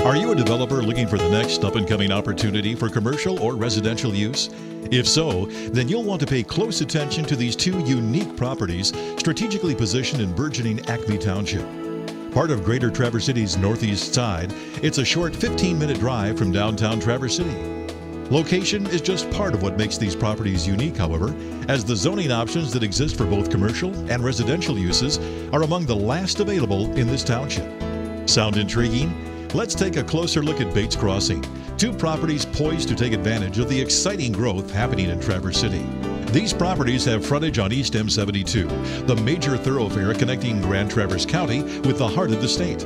Are you a developer looking for the next up-and-coming opportunity for commercial or residential use? If so, then you'll want to pay close attention to these two unique properties strategically positioned in burgeoning Acme Township. Part of Greater Traverse City's northeast side, it's a short 15-minute drive from downtown Traverse City. Location is just part of what makes these properties unique, however, as the zoning options that exist for both commercial and residential uses are among the last available in this township. Sound intriguing? Let's take a closer look at Bates Crossing, two properties poised to take advantage of the exciting growth happening in Traverse City. These properties have frontage on East M72, the major thoroughfare connecting Grand Traverse County with the heart of the state.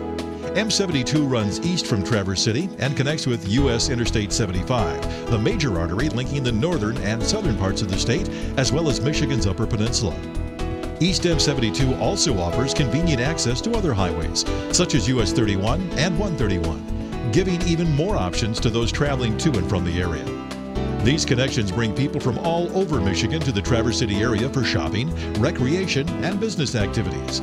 M72 runs east from Traverse City and connects with U.S. Interstate 75, the major artery linking the northern and southern parts of the state, as well as Michigan's Upper Peninsula. East M72 also offers convenient access to other highways, such as US 31 and 131, giving even more options to those traveling to and from the area. These connections bring people from all over Michigan to the Traverse City area for shopping, recreation, and business activities.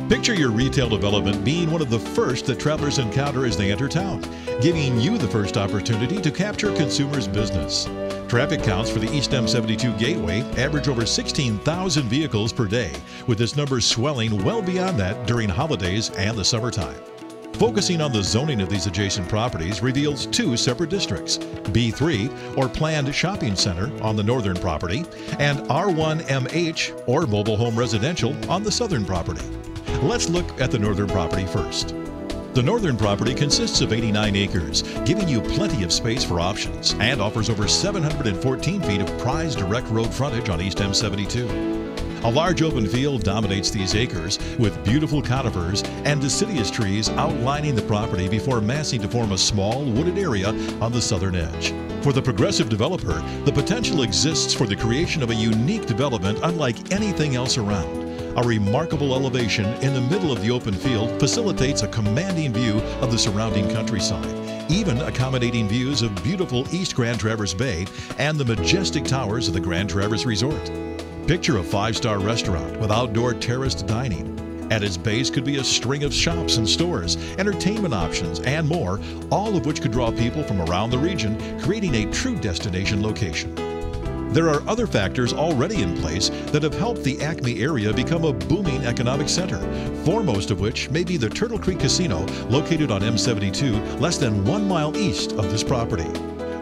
Picture your retail development being one of the first that travelers encounter as they enter town, giving you the first opportunity to capture consumers' business. Traffic counts for the East M72 Gateway average over 16,000 vehicles per day, with this number swelling well beyond that during holidays and the summertime. Focusing on the zoning of these adjacent properties reveals two separate districts, B3, or Planned Shopping Center, on the northern property, and R1MH, or Mobile Home Residential, on the southern property. Let's look at the northern property first. The northern property consists of 89 acres, giving you plenty of space for options, and offers over 714 feet of prized direct road frontage on East M72. A large open field dominates these acres, with beautiful conifers and deciduous trees outlining the property before massing to form a small wooded area on the southern edge. For the progressive developer, the potential exists for the creation of a unique development unlike anything else around. A remarkable elevation in the middle of the open field facilitates a commanding view of the surrounding countryside, even accommodating views of beautiful East Grand Traverse Bay and the majestic towers of the Grand Traverse Resort. Picture a five-star restaurant with outdoor terraced dining. At its base could be a string of shops and stores, entertainment options, and more, all of which could draw people from around the region, creating a true destination location. There are other factors already in place that have helped the Acme area become a booming economic center, foremost of which may be the Turtle Creek Casino, located on M72, less than 1 mile east of this property.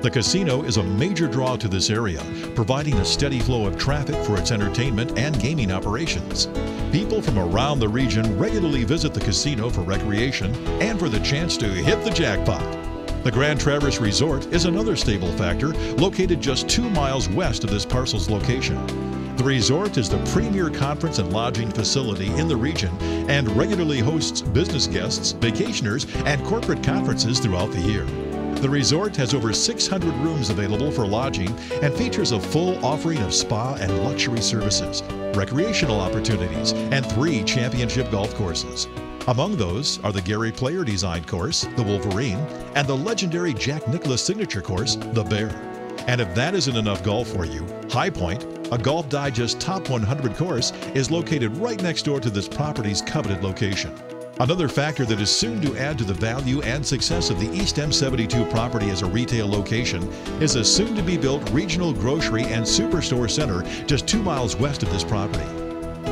The casino is a major draw to this area, providing a steady flow of traffic for its entertainment and gaming operations. People from around the region regularly visit the casino for recreation and for the chance to hit the jackpot. The Grand Traverse Resort is another stable factor, located just 2 miles west of this parcel's location. The resort is the premier conference and lodging facility in the region and regularly hosts business guests, vacationers, and corporate conferences throughout the year. The resort has over 600 rooms available for lodging and features a full offering of spa and luxury services, recreational opportunities, and 3 championship golf courses. Among those are the Gary Player designed course, the Wolverine, and the legendary Jack Nicklaus signature course, the Bear. And if that isn't enough golf for you, High Point, a Golf Digest Top 100 course, is located right next door to this property's coveted location. Another factor that is soon to add to the value and success of the East M72 property as a retail location is a soon-to-be-built regional grocery and superstore center just 2 miles west of this property.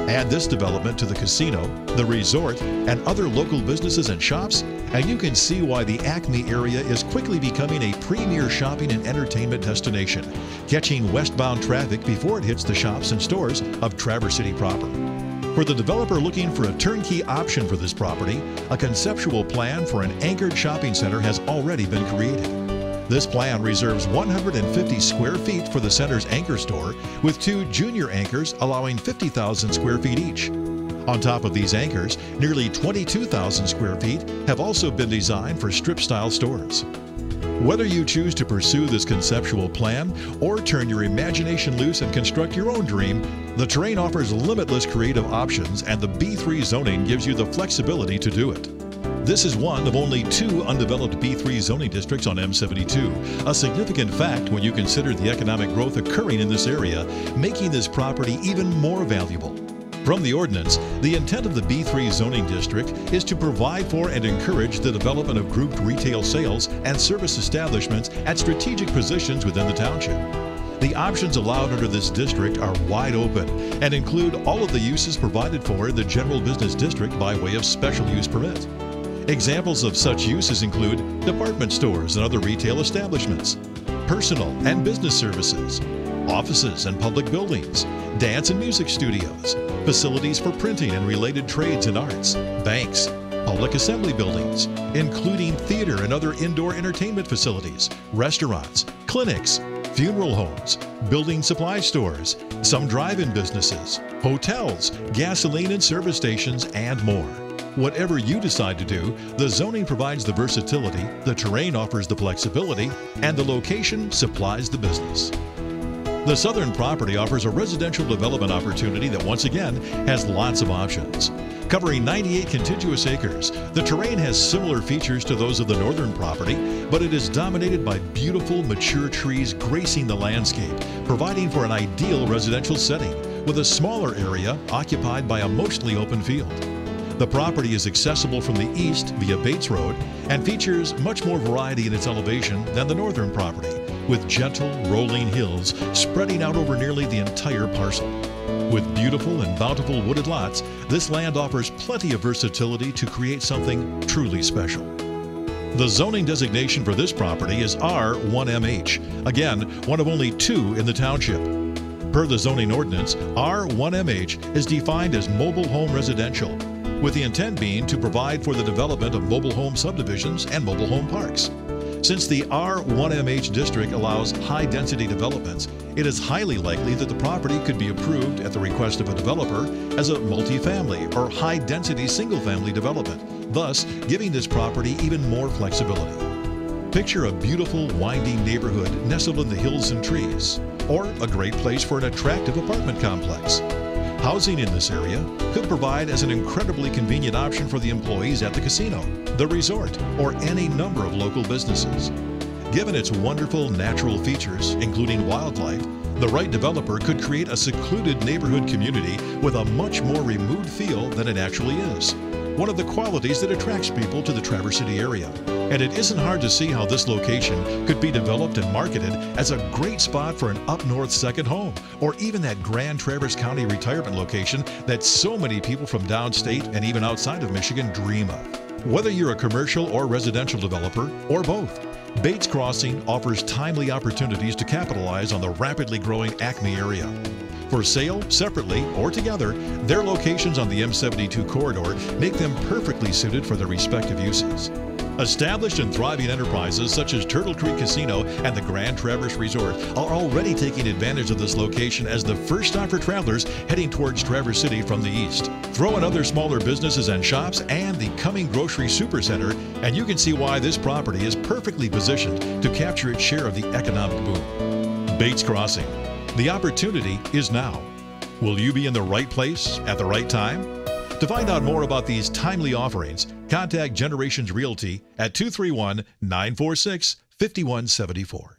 Add this development to the casino, the resort, and other local businesses and shops, and you can see why the Acme area is quickly becoming a premier shopping and entertainment destination, catching westbound traffic before it hits the shops and stores of Traverse City proper. For the developer looking for a turnkey option for this property, a conceptual plan for an anchored shopping center has already been created. This plan reserves 150 square feet for the center's anchor store, with 2 junior anchors allowing 50,000 square feet each. On top of these anchors, nearly 22,000 square feet have also been designed for strip-style stores. Whether you choose to pursue this conceptual plan or turn your imagination loose and construct your own dream, the terrain offers limitless creative options, and the B3 zoning gives you the flexibility to do it. This is one of only 2 undeveloped B3 zoning districts on M72, a significant fact when you consider the economic growth occurring in this area, making this property even more valuable. From the ordinance, the intent of the B3 zoning district is to provide for and encourage the development of grouped retail sales and service establishments at strategic positions within the township. The options allowed under this district are wide open and include all of the uses provided for in the general business district by way of special use permit. Examples of such uses include department stores and other retail establishments, personal and business services, offices and public buildings, dance and music studios, facilities for printing and related trades and arts, banks, public assembly buildings, including theater and other indoor entertainment facilities, restaurants, clinics, funeral homes, building supply stores, some drive-in businesses, hotels, gasoline and service stations, and more. Whatever you decide to do, the zoning provides the versatility, the terrain offers the flexibility, and the location supplies the business. The southern property offers a residential development opportunity that once again has lots of options. Covering 98 contiguous acres, the terrain has similar features to those of the northern property, but it is dominated by beautiful mature trees gracing the landscape, providing for an ideal residential setting, with a smaller area occupied by a mostly open field. The property is accessible from the east via Bates Road and features much more variety in its elevation than the northern property, with gentle, rolling hills spreading out over nearly the entire parcel. With beautiful and bountiful wooded lots, this land offers plenty of versatility to create something truly special. The zoning designation for this property is R1MH, again, one of only 2 in the township. Per the zoning ordinance, R1MH is defined as mobile home residential, with the intent being to provide for the development of mobile home subdivisions and mobile home parks. Since the R1MH district allows high-density developments, it is highly likely that the property could be approved at the request of a developer as a multifamily or high-density single-family development, thus giving this property even more flexibility. Picture a beautiful, winding neighborhood nestled in the hills and trees, or a great place for an attractive apartment complex. Housing in this area could provide as an incredibly convenient option for the employees at the casino, the resort, or any number of local businesses. Given its wonderful natural features, including wildlife, the right developer could create a secluded neighborhood community with a much more removed feel than it actually is, one of the qualities that attracts people to the Traverse City area. And it isn't hard to see how this location could be developed and marketed as a great spot for an up-north second home, or even that Grand Traverse County retirement location that so many people from downstate and even outside of Michigan dream of. Whether you're a commercial or residential developer, or both, Bates Crossing offers timely opportunities to capitalize on the rapidly growing Acme area. For sale, separately, or together, their locations on the M72 corridor make them perfectly suited for their respective uses. Established and thriving enterprises such as Turtle Creek Casino and the Grand Traverse Resort are already taking advantage of this location as the first stop for travelers heading towards Traverse City from the east. Throw in other smaller businesses and shops and the coming grocery supercenter, and you can see why this property is perfectly positioned to capture its share of the economic boom. Bates Crossing. The opportunity is now. Will you be in the right place at the right time? To find out more about these timely offerings, contact Generations Realty at 231-946-5174.